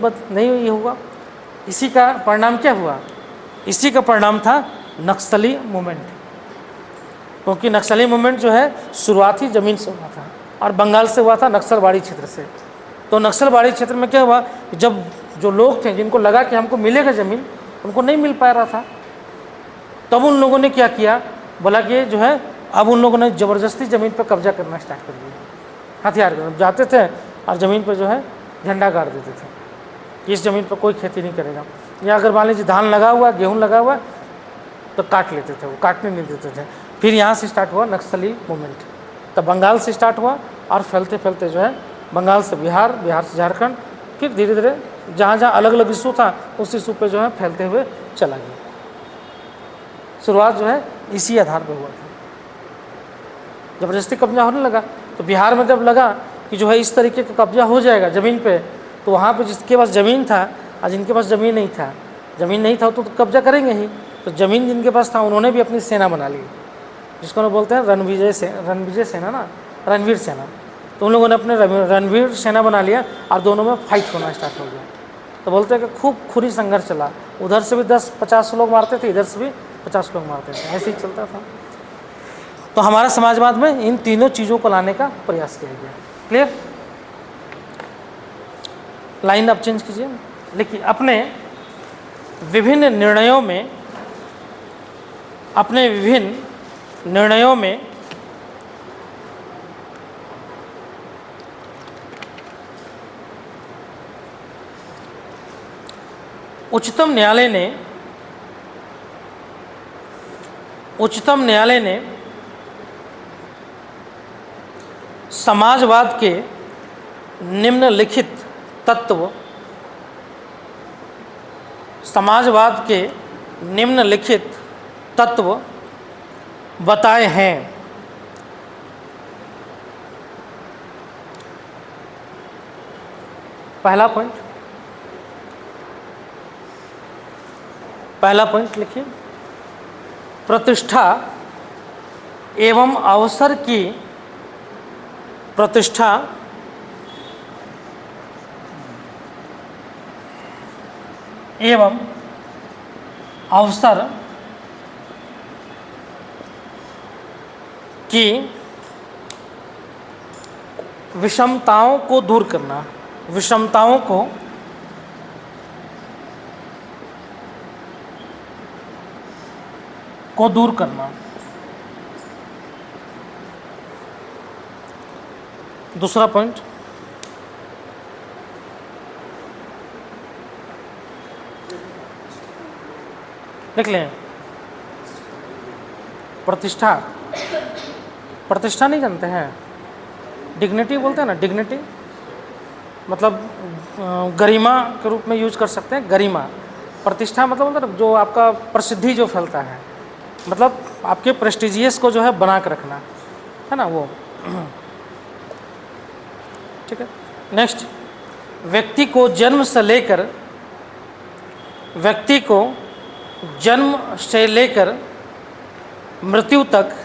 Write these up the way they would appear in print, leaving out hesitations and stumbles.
नहीं हुआ। इसी का परिणाम क्या हुआ? इसी का परिणाम था नक्सली मूवमेंट, क्योंकि नक्सली मूवमेंट जो है शुरुआत ही ज़मीन से हुआ था और बंगाल से हुआ था, नक्सलबाड़ी क्षेत्र से। तो नक्सलबाड़ी क्षेत्र में क्या हुआ, जब जो लोग थे जिनको लगा कि हमको मिलेगा ज़मीन, उनको नहीं मिल पा रहा था, तब उन लोगों ने क्या किया, बोला कि जो है अब उन लोगों ने ज़बरदस्ती ज़मीन पर कब्जा करना स्टार्ट कर दिया। हथियार जाते थे और ज़मीन पर जो है झंडा गाड़ देते थे कि इस ज़मीन पर कोई खेती नहीं करेगा, या अगर मान लीजिए धान लगा हुआ, गेहूँ लगा हुआ, तो काट लेते थे, वो काटने नहीं देते थे। फिर यहाँ से स्टार्ट हुआ नक्सली मूवमेंट, तब बंगाल से स्टार्ट हुआ और फैलते फैलते जो है बंगाल से बिहार, बिहार से झारखंड, फिर धीरे धीरे जहाँ जहाँ अलग अलग इशू था उस इशू पे जो है फैलते हुए चला गया। शुरुआत जो है इसी आधार पर हुआ था, ज़बरदस्ती कब्जा होने लगा। तो बिहार में जब लगा कि जो है इस तरीके का कब्जा हो जाएगा ज़मीन पे, तो वहाँ पे जिसके पास ज़मीन था और जिनके पास ज़मीन नहीं था, ज़मीन नहीं था तो कब्जा करेंगे ही। तो ज़मीन जिनके पास था उन्होंने भी अपनी सेना बना ली, जिसको लोग बोलते हैं रणविजय सेना ना, रणवीर सेना। तो उन लोगों ने अपने रणवीर सेना बना लिया और दोनों में फाइट होना स्टार्ट हो गया। तो बोलते हैं कि खूब खूनी संघर्ष चला, उधर से भी 10-50 लोग मारते थे, इधर से भी 50 लोग मारते थे, ऐसे ही चलता था। तो हमारा समाजवाद में इन तीनों चीज़ों को लाने का प्रयास किया गया। क्लियर? लाइन अब चेंज कीजिए, लिखिए अपने विभिन्न निर्णयों में उच्चतम न्यायालय ने समाजवाद के निम्नलिखित तत्व बताए हैं। पहला पॉइंट लिखिए, प्रतिष्ठा एवं अवसर की विषमताओं को दूर करना, दूसरा पॉइंट, देख लें, प्रतिष्ठा नहीं जानते हैं? डिग्निटी बोलते हैं ना, डिग्निटी मतलब गरिमा के रूप में यूज कर सकते हैं। गरिमा, प्रतिष्ठा मतलब जो आपका प्रसिद्धि जो फैलता है, मतलब आपके प्रेस्टिजियस को जो है बना के रखना है ना, वो। ठीक है। नेक्स्ट, व्यक्ति को जन्म से लेकर मृत्यु तक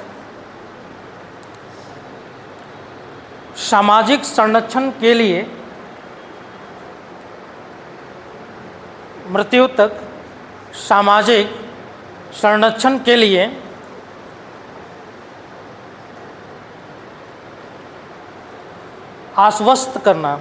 सामाजिक संरक्षण के लिए आश्वस्त करना,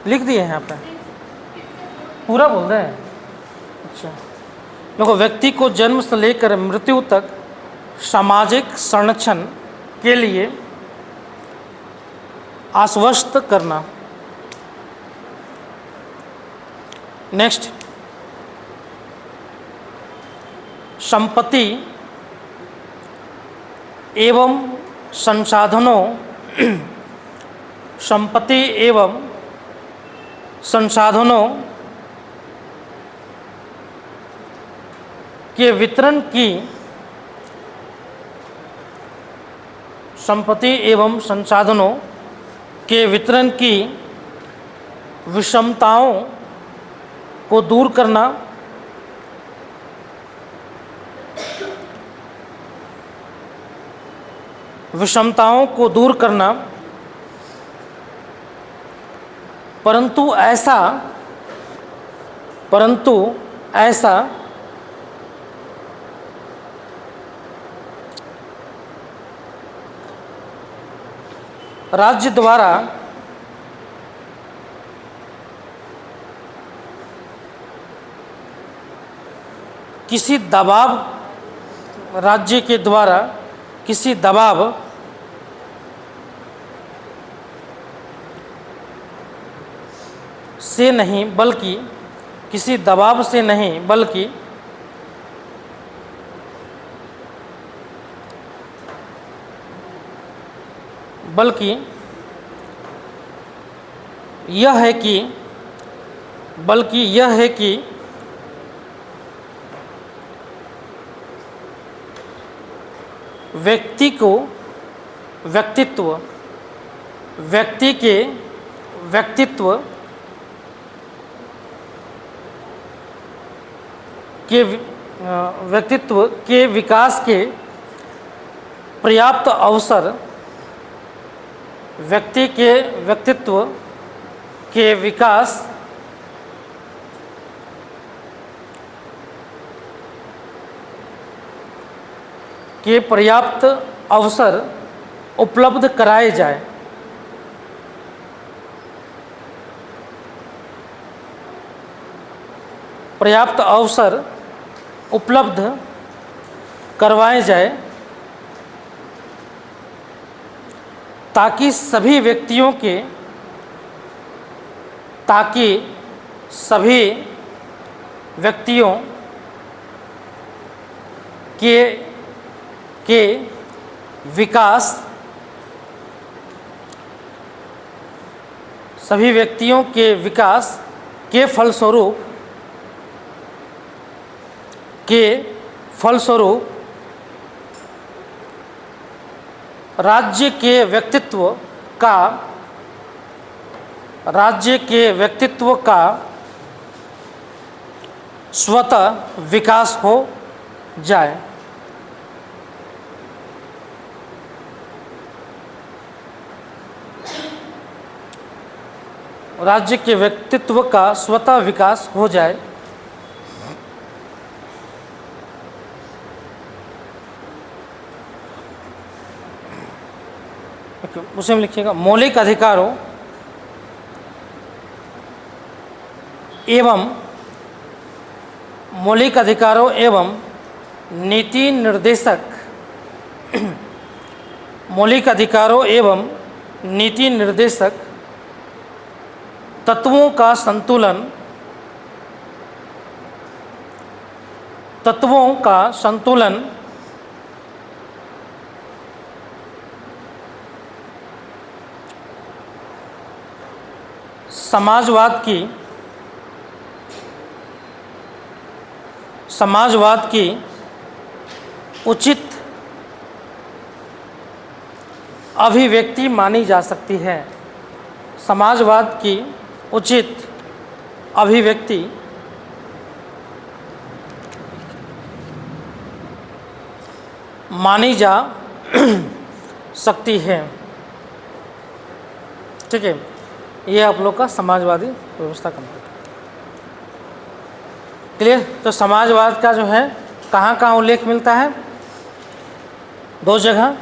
लिख दिए हैं यहाँ पे, पूरा बोल रहे हैं? अच्छा, देखो, व्यक्ति को जन्म से लेकर मृत्यु तक सामाजिक संरक्षण के लिए आश्वस्त करना। नेक्स्ट, संपत्ति एवं संसाधनों के वितरण की विषमताओं को दूर करना, विषमताओं को दूर करना, परंतु ऐसा राज्य द्वारा किसी दबाव, राज्य के द्वारा किसी दबाव से नहीं बल्कि किसी दबाव से नहीं बल्कि यह है कि व्यक्ति के व्यक्तित्व के विकास के पर्याप्त अवसर, व्यक्ति के व्यक्तित्व के विकास के पर्याप्त अवसर उपलब्ध कराए जाए। पर्याप्त अवसर उपलब्ध करवाए जाए ताकि सभी व्यक्तियों के विकास, सभी व्यक्तियों के विकास के फलस्वरूप राज्य के व्यक्तित्व का स्वतः विकास हो जाए। राज्य के व्यक्तित्व का स्वतः विकास हो जाए। उसे में लिखिएगा, मौलिक अधिकारों एवं नीति निर्देशक तत्वों का संतुलन समाजवाद की उचित अभिव्यक्ति मानी जा सकती है। समाजवाद की उचित अभिव्यक्ति मानी जा सकती है। ठीक है, ये आप लोग का समाजवादी व्यवस्था कंप्लीट। क्लियर? तो समाजवाद का जो है कहाँ कहाँ उल्लेख मिलता है? दो जगह,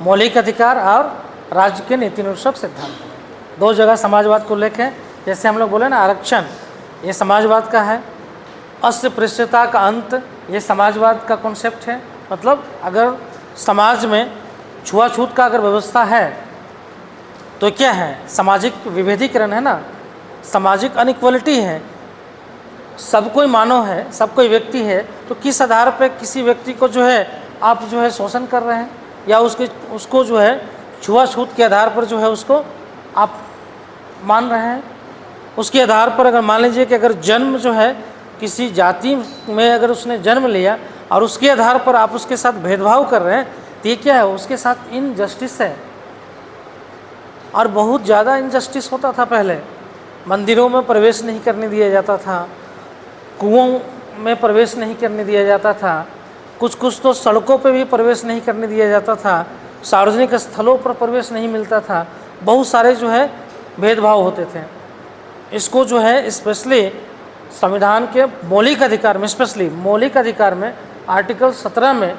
मौलिक अधिकार और राज्य के नीति निर्देशक सिद्धांत। दो जगह समाजवाद को उल्लेख है। जैसे हम लोग बोले ना, आरक्षण, ये समाजवाद का है। अस्पृश्यता का अंत, ये समाजवाद का कॉन्सेप्ट है। मतलब अगर समाज में छुआछूत का अगर व्यवस्था है तो क्या है? सामाजिक विभेदीकरण है ना, सामाजिक अनइक्वलिटी है। सब कोई मानव है, सब कोई व्यक्ति है, तो किस आधार पर किसी व्यक्ति को जो है आप जो है शोषण कर रहे हैं, या उसको जो है छुआछूत के आधार पर जो है उसको आप मान रहे हैं। उसके आधार पर अगर मान लीजिए कि अगर जन्म जो है किसी जाति में अगर उसने जन्म लिया और उसके आधार पर आप उसके साथ भेदभाव कर रहे हैं, तो ये क्या है? उसके साथ इनजस्टिस है। और बहुत ज़्यादा इनजस्टिस होता था पहले। मंदिरों में प्रवेश नहीं करने दिया जाता था, कुओं में प्रवेश नहीं करने दिया जाता था, कुछ कुछ तो सड़कों पे भी प्रवेश नहीं करने दिया जाता था, सार्वजनिक स्थलों पर प्रवेश नहीं मिलता था, बहुत सारे जो है भेदभाव होते थे। इसको जो है स्पेशली संविधान के मौलिक अधिकार में, स्पेशली मौलिक अधिकार में आर्टिकल 17 में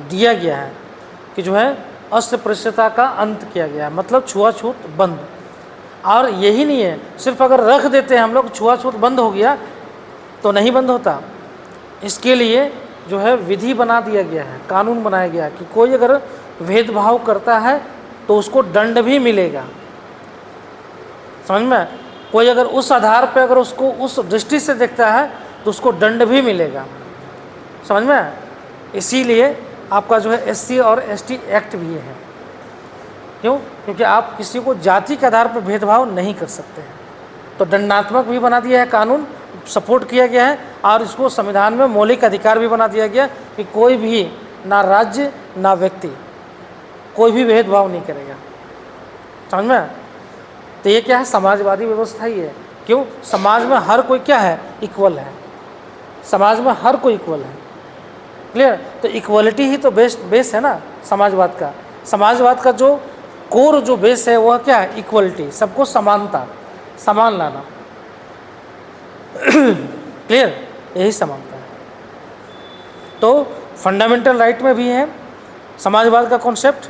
दिया गया है कि जो है अस्पृश्यता का अंत किया गया है, मतलब छुआछूत बंद। और यही नहीं है, सिर्फ अगर रख देते हैं हम लोग छुआछूत बंद हो गया तो नहीं बंद होता, इसके लिए जो है विधि बना दिया गया है, कानून बनाया गया है कि कोई अगर भेदभाव करता है तो उसको दंड भी मिलेगा। समझ में? कोई अगर उस आधार पर अगर उसको उस दृष्टि से देखता है तो उसको दंड भी मिलेगा। समझ में? इसीलिए आपका जो है SC और ST एक्ट भी है। क्यों? क्योंकि आप किसी को जाति के आधार पर भेदभाव नहीं कर सकते हैं, तो दंडात्मक भी बना दिया है कानून, सपोर्ट किया गया है, और इसको संविधान में मौलिक अधिकार भी बना दिया गया कि कोई भी, ना राज्य ना व्यक्ति, कोई भी भेदभाव नहीं करेगा। समझ में? तो ये क्या है? समाजवादी व्यवस्था ही है। क्यों? समाज में हर कोई क्या है? इक्वल है। समाज में हर कोई इक्वल है। क्लियर? तो इक्वलिटी ही तो बेस है ना समाजवाद का। समाजवाद का जो कोर जो बेस है वह क्या है? इक्वलिटी, सबको समानता, समान लाना। क्लियर? यही समानता है। तो फंडामेंटल राइट में भी है समाजवाद का कॉन्सेप्ट।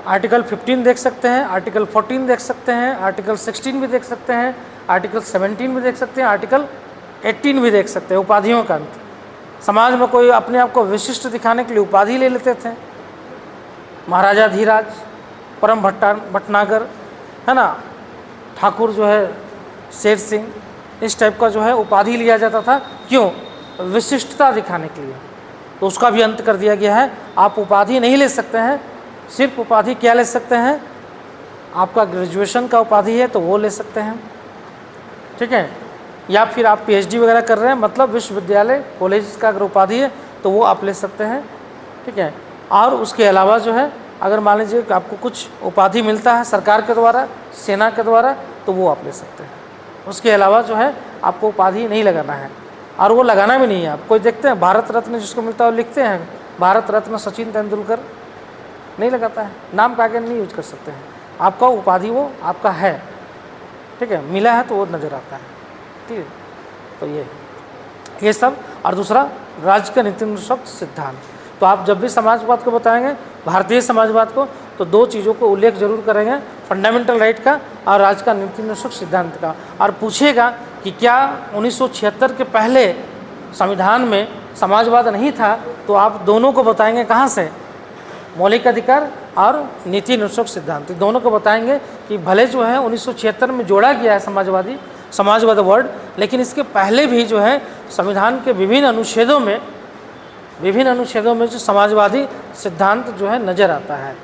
आर्टिकल 15 देख सकते हैं, आर्टिकल 14 देख सकते हैं, आर्टिकल 16 भी देख सकते हैं, आर्टिकल 17 भी देख सकते हैं, आर्टिकल 18 भी देख सकते हैं। उपाधियों का अंत। समाज में कोई अपने आप को विशिष्ट दिखाने के लिए उपाधि ले लेते थे, महाराजा धीराज, परम भटनागर, है ना, ठाकुर जो है शेर सिंह, इस टाइप का जो है उपाधि लिया जाता था। क्यों? विशिष्टता दिखाने के लिए। तो उसका भी अंत कर दिया गया है। आप उपाधि नहीं ले सकते हैं, सिर्फ उपाधि क्या ले सकते हैं? आपका ग्रेजुएशन का उपाधि है तो वो ले सकते हैं, ठीक है, या फिर आप PhD वगैरह कर रहे हैं, मतलब विश्वविद्यालय कॉलेज का अगर उपाधि है तो वो आप ले सकते हैं, ठीक है। और उसके अलावा जो है अगर मान लीजिए कि आपको कुछ उपाधि मिलता है सरकार के द्वारा, सेना के द्वारा, तो वो आप ले सकते हैं। उसके अलावा जो है आपको उपाधि नहीं लगाना है, और वो लगाना भी नहीं है। आप कोई देखते हैं भारत रत्न जिसको मिलता है वो लिखते हैं भारत रत्न सचिन तेंदुलकर, नहीं लगाता है, नाम का आगे नहीं यूज कर सकते हैं। आपका उपाधि वो आपका है, ठीक है, मिला है तो वो नज़र आता है, ठीक है। तो ये सब। और दूसरा राज्य का नीति अनुसार सिद्धांत। तो आप जब भी समाजवाद को बताएंगे, भारतीय समाजवाद को, तो दो चीज़ों को उल्लेख जरूर करेंगे, फंडामेंटल राइट का और राज्य का नीति अनुसार सिद्धांत का। और पूछेगा कि क्या 1976 के पहले संविधान में समाजवाद नहीं था, तो आप दोनों को बताएंगे कहाँ से, मौलिक अधिकार और नीति अनुसार सिद्धांत, दोनों को बताएंगे कि भले जो है 1976 में जोड़ा गया है समाजवाद वर्ड, लेकिन इसके पहले भी जो है संविधान के विभिन्न अनुच्छेदों में जो समाजवादी सिद्धांत जो है नज़र आता है,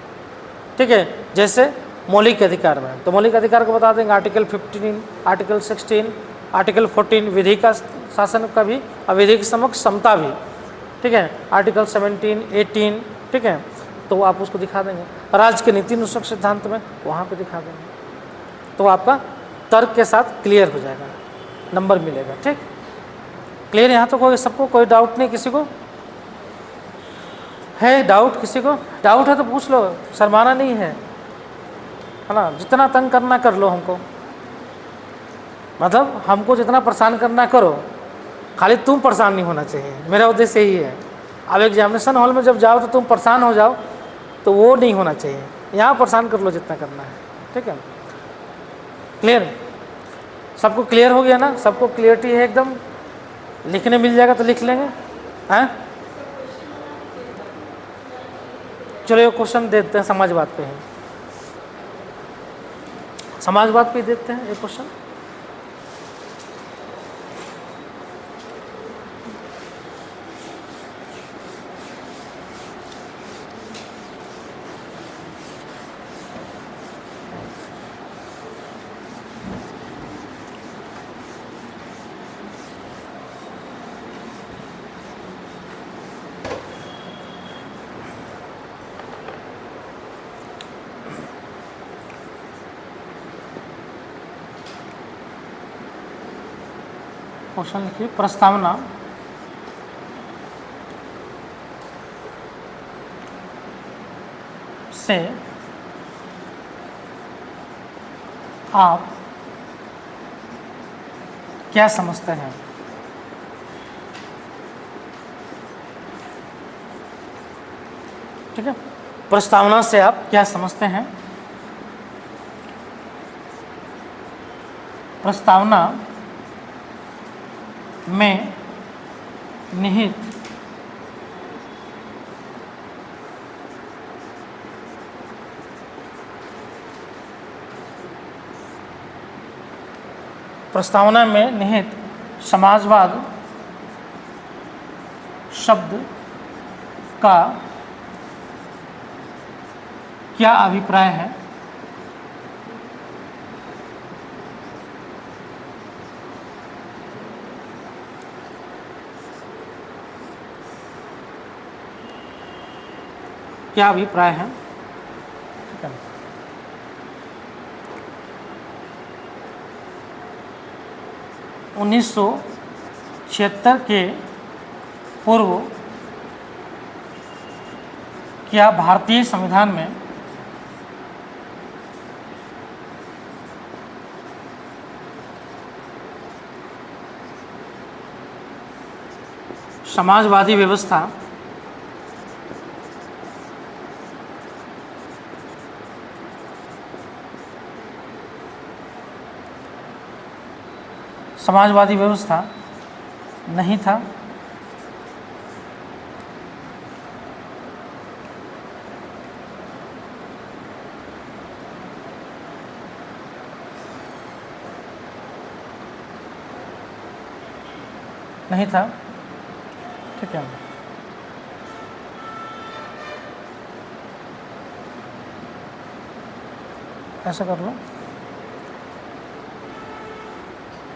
ठीक है। जैसे मौलिक अधिकार में, तो मौलिक अधिकार को बता देंगे आर्टिकल 15, आर्टिकल 16, आर्टिकल 14 विधि का शासन का भी और विधि के समक्ष समता भी, ठीक है, आर्टिकल 17, 18, ठीक है, तो आप उसको दिखा देंगे। राज्य के नीति अनुसार सिद्धांत में वहाँ पे दिखा देंगे, तो आपका तर्क के साथ क्लियर हो जाएगा, नंबर मिलेगा, ठीक। क्लियर यहाँ तो कोई सबको कोई डाउट नहीं, किसी को है डाउट? किसी को डाउट है तो पूछ लो, शर्माना नहीं है ना। जितना तंग करना कर लो हमको, मतलब हमको जितना परेशान करना करो, खाली तुम परेशान नहीं होना चाहिए, मेरा उद्देश्य यही है। अब एग्जामिनेशन हॉल में जब जाओ तो तुम परेशान हो जाओ, तो वो नहीं होना चाहिए। यहाँ परेशान कर लो जितना करना है, ठीक है। क्लियर? सबको क्लियर हो गया ना? सबको क्लियरिटी है एकदम? लिखने मिल जाएगा तो लिख लेंगे, हैं? चलो ये क्वेश्चन देते हैं समाजवाद पे ही, समाजवाद पे देते हैं ये क्वेश्चन। क्वेश्चन लिखिए, प्रस्तावना से आप क्या समझते हैं? ठीक है, प्रस्तावना से आप क्या समझते हैं? प्रस्तावना में निहित प्रस्तावना में निहित समाजवाद शब्द का क्या अभिप्राय है? क्या अभिप्राय है? ठीक है, 1976 के पूर्व क्या भारतीय संविधान में समाजवादी व्यवस्था नहीं था? नहीं था, ठीक है। ऐसा कर लो,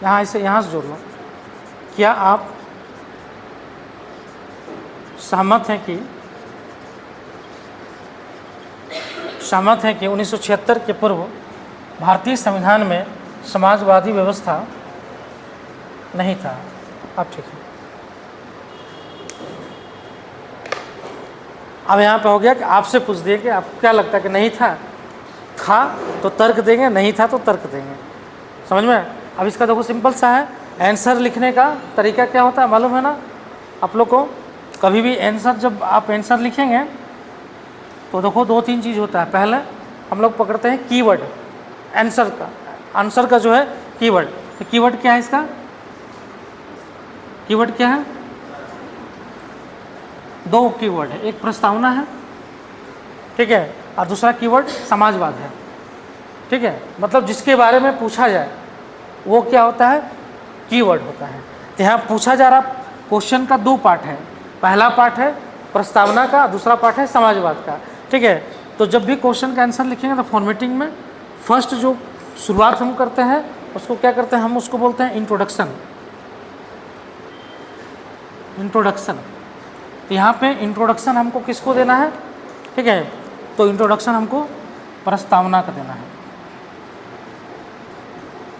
यहाँ से जोड़ लो। क्या आप सहमत हैं कि 1976 के पूर्व भारतीय संविधान में समाजवादी व्यवस्था नहीं था? अब ठीक है। अब यहाँ पे हो गया कि आपसे पूछ दिए कि आपको क्या लगता है कि नहीं था तो तर्क देंगे, नहीं था तो तर्क देंगे। समझ में? अब इसका देखो सिंपल सा है, आंसर लिखने का तरीका क्या होता है मालूम है ना आप लोग को? कभी भी आंसर, जब आप आंसर लिखेंगे तो देखो 2-3 चीज़ होता है। पहले हम लोग पकड़ते हैं कीवर्ड, आंसर का जो है कीवर्ड। तो कीवर्ड क्या है इसका? कीवर्ड क्या है? 2 कीवर्ड है, एक प्रस्तावना है, ठीक है, और दूसरा कीवर्ड समाजवाद है, ठीक है। मतलब जिसके बारे में पूछा जाए वो क्या होता है? कीवर्ड होता है। तो यहाँ पूछा जा रहा क्वेश्चन का 2 पार्ट है, पहला पार्ट है प्रस्तावना का, दूसरा पार्ट है समाजवाद का, ठीक है। तो जब भी क्वेश्चन का आंसर लिखेंगे तो फॉर्मेटिंग में फर्स्ट जो शुरुआत हम करते हैं उसको क्या करते हैं? हम उसको बोलते हैं इंट्रोडक्शन। तो यहाँ पे इंट्रोडक्शन हमको किसको देना है? ठीक है, तो इंट्रोडक्शन हमको प्रस्तावना का देना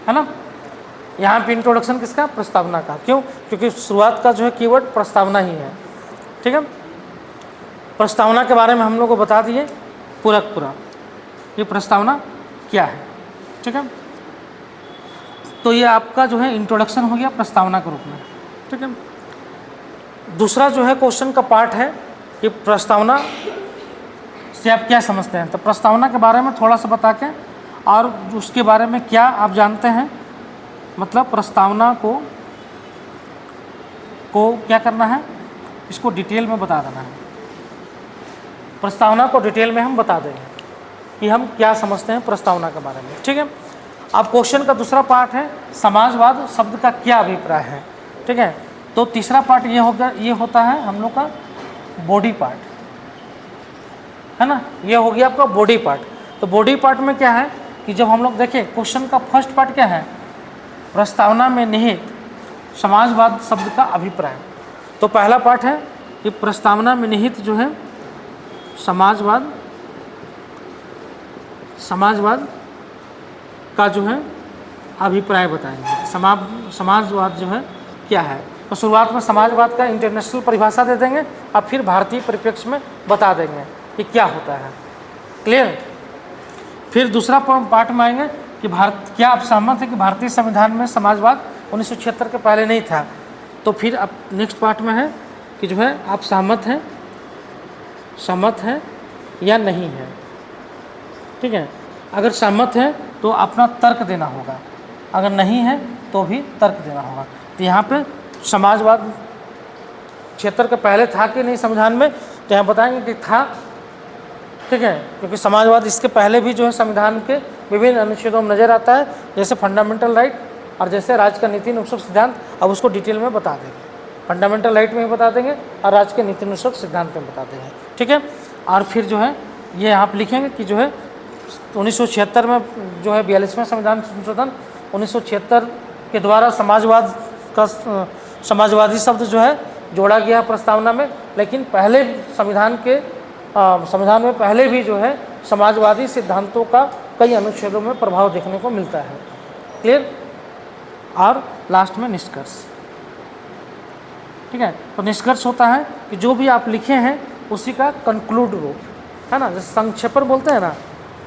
है ना। यहाँ पे इंट्रोडक्शन किसका? प्रस्तावना का। क्यों? क्योंकि शुरुआत का जो है कीवर्ड प्रस्तावना ही है, ठीक है। प्रस्तावना के बारे में हम लोग को बता दिए पूरा ये प्रस्तावना क्या है, ठीक है। तो ये आपका जो है इंट्रोडक्शन हो गया प्रस्तावना के रूप में, ठीक है। दूसरा जो है क्वेश्चन का पार्ट है कि प्रस्तावना से आप क्या समझते हैं। तो प्रस्तावना के बारे में थोड़ा सा बता के और उसके बारे में क्या आप जानते हैं, मतलब प्रस्तावना को क्या करना है, इसको डिटेल में बता देना है। प्रस्तावना को डिटेल में हम बता देंगे कि हम क्या समझते हैं प्रस्तावना के बारे में, ठीक है। अब क्वेश्चन का दूसरा पार्ट है समाजवाद शब्द का क्या अभिप्राय है, ठीक है। तो तीसरा पार्ट ये होता है हम लोग का बॉडी पार्ट, है ना। ये हो गया आपका बॉडी पार्ट। तो बॉडी पार्ट में क्या है कि जब हम लोग देखें क्वेश्चन का फर्स्ट पार्ट क्या है, प्रस्तावना में निहित समाजवाद शब्द का अभिप्राय। तो पहला पार्ट है कि प्रस्तावना में निहित जो है समाजवाद का जो है अभिप्राय बताएंगे। समाजवाद जो है क्या है। तो शुरुआत में समाजवाद का इंटरनेशनल परिभाषा दे देंगे और फिर भारतीय परिप्रेक्ष्य में बता देंगे कि क्या होता है। क्लियर। फिर दूसरा पार्ट में आएंगे कि भारत, क्या आप सहमत हैं कि भारतीय संविधान में समाजवाद 1976 के पहले नहीं था। तो फिर अब नेक्स्ट पार्ट में है कि जो है आप सहमत हैं या नहीं है। ठीक है, अगर सहमत है तो अपना तर्क देना होगा, अगर नहीं है तो भी तर्क देना होगा। तो यहाँ पे समाजवाद 76 के पहले था कि नहीं संविधान में, तो यहाँ बताएंगे कि था। ठीक है, क्योंकि समाजवाद इसके पहले भी जो है संविधान के विभिन्न अनुच्छेदों में नजर आता है, जैसे फंडामेंटल राइट और जैसे राज्य का नीति अनुसार सिद्धांत। अब उसको डिटेल में बता देंगे, फंडामेंटल राइट में ही बता देंगे और राज्य के नीति अनुसार सिद्धांत में बता देंगे। ठीक है, और फिर जो है ये आप लिखेंगे कि जो है 1976 में जो है 42वां संविधान संशोधन 1976 के द्वारा समाजवादी शब्द जो है जोड़ा गया प्रस्तावना में, लेकिन पहले संविधान में पहले भी जो है समाजवादी सिद्धांतों का कई अनुच्छेदों में प्रभाव देखने को मिलता है। क्लियर। और लास्ट में निष्कर्ष। ठीक है, तो निष्कर्ष होता है कि जो भी आप लिखे हैं उसी का कंक्लूड रूप है ना, जैसे संक्षेपण बोलते हैं ना,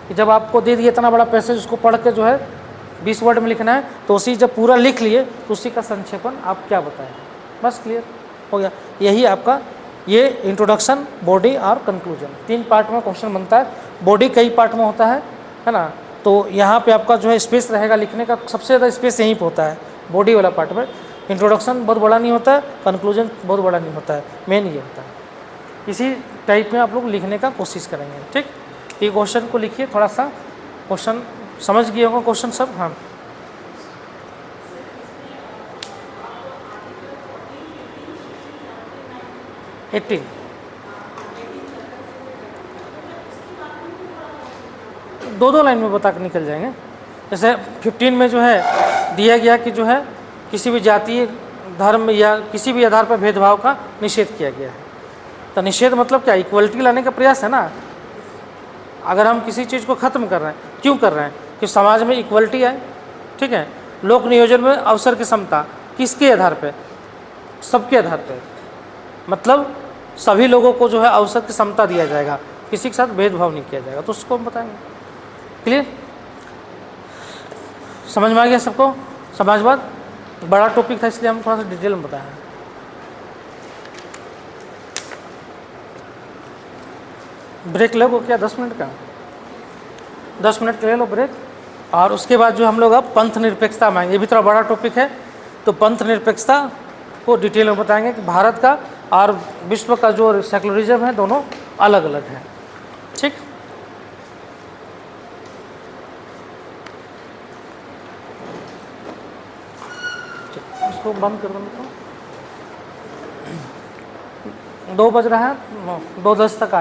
कि जब आपको दे दिए इतना बड़ा पैसेज, उसको पढ़ के जो है 20 वर्ड में लिखना है, तो उसी जब पूरा लिख लिए तो उसी का संक्षेपण आप क्या बताएं। बस क्लियर हो गया। यही आपका ये इंट्रोडक्शन, बॉडी और कंक्लूजन 3 पार्ट में क्वेश्चन बनता है। बॉडी कई पार्ट में होता है ना, तो यहाँ पे आपका जो है स्पेस रहेगा लिखने का, सबसे ज़्यादा स्पेस यहीं पे होता है बॉडी वाला पार्ट में। इंट्रोडक्शन बहुत बड़ा नहीं होता है, कंक्लूजन बहुत बड़ा नहीं होता है, मेन ये होता है। इसी टाइप में आप लोग लिखने का कोशिश करेंगे। ठीक, ये क्वेश्चन को लिखिए, थोड़ा सा क्वेश्चन समझ गए होगा क्वेश्चन सब। हाँ, एट्टीन दो लाइन में बता के निकल जाएंगे। जैसे 15 में जो है दिया गया कि जो है किसी भी जातीय, धर्म या किसी भी आधार पर भेदभाव का निषेध किया गया है। तो निषेध मतलब क्या, इक्वलिटी लाने का प्रयास है ना। अगर हम किसी चीज़ को ख़त्म कर रहे हैं, क्यों कर रहे हैं, कि समाज में इक्वलिटी आए। ठीक है, लोक नियोजन में अवसर की समता, किसके आधार पे, सबके आधार पे, मतलब सभी लोगों को जो है अवसर की समता दिया जाएगा, किसी के साथ भेदभाव नहीं किया जाएगा। तो उसको हम बताएंगे। क्लियर, समझ में आ गया सबको। समाजवाद बड़ा टॉपिक था इसलिए हम थोड़ा सा डिटेल में बताया। ब्रेक लगो क्या 10 मिनट का, 10 मिनट ले लो ब्रेक। और उसके बाद जो हम लोग अब पंथ निरपेक्षता में आएंगे, ये भी थोड़ा बड़ा टॉपिक है। तो पंथ निरपेक्षता को डिटेल में बताएंगे कि भारत का और विश्व का जो सेकुलरिज्म है दोनों अलग अलग हैं। ठीक, इसको बंद कर दो। 2 बज रहा है, 2:10 तक आ